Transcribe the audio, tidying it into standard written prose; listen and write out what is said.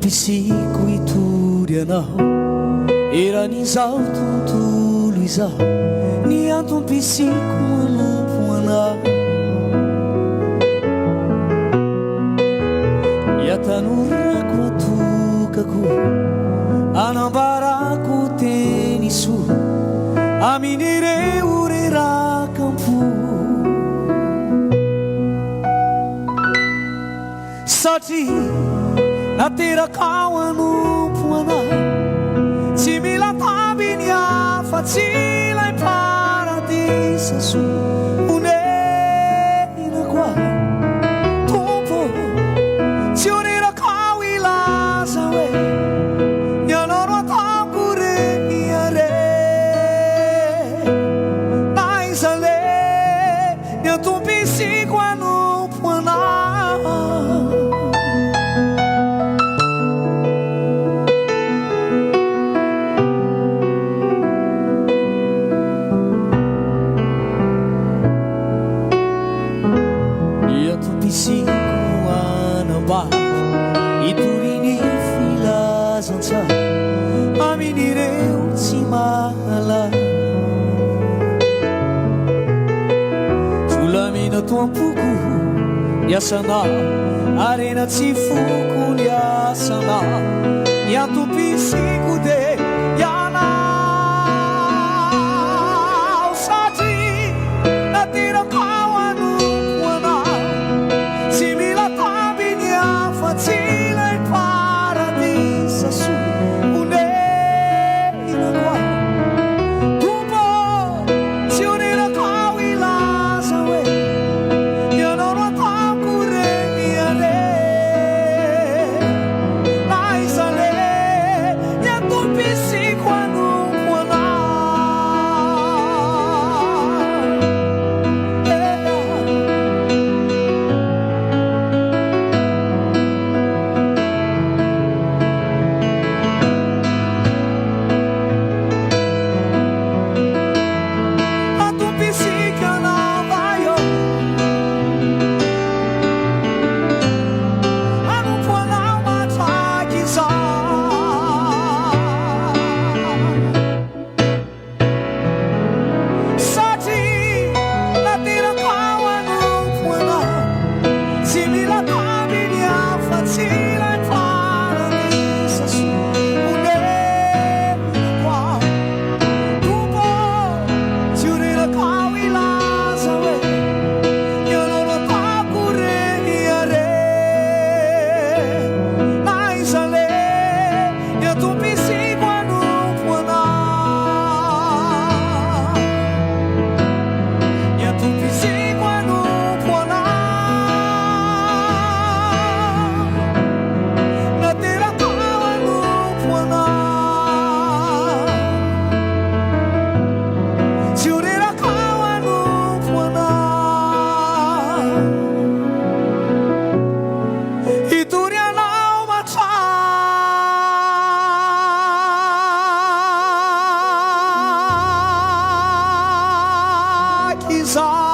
pisiko itory anao, eran'izao tontolo izao, ny antom-pisiko manompo anao. Iatanорako atokako, anambarako teny soa amin'ireo rerakampo, satria nateraka ao anompo anao, tsy mila tamby ny afa-tsy ilay paradisa soa. Onenako aho tompo, tsy ho reraka ao ilaza hoe ianao no ataoko reniare, na iza le ny antom-pisiko anompo anao. Pisiko anambady itoriany filazantsara amin'ireo tsy mahalala, volamina toam-poko ny asanao, arena tsy foko ny asanao, ny antom-pisiko de ianao, satria nateraka ao anompo anao, tsy mila tamby ny afa-tsy ilay paradisa soa. Onenako aho tompo, tsy ho reraka ao ilaza hoe ianao no ataoko reniare, na iza le ny antom-pisiko anompo anao. Desire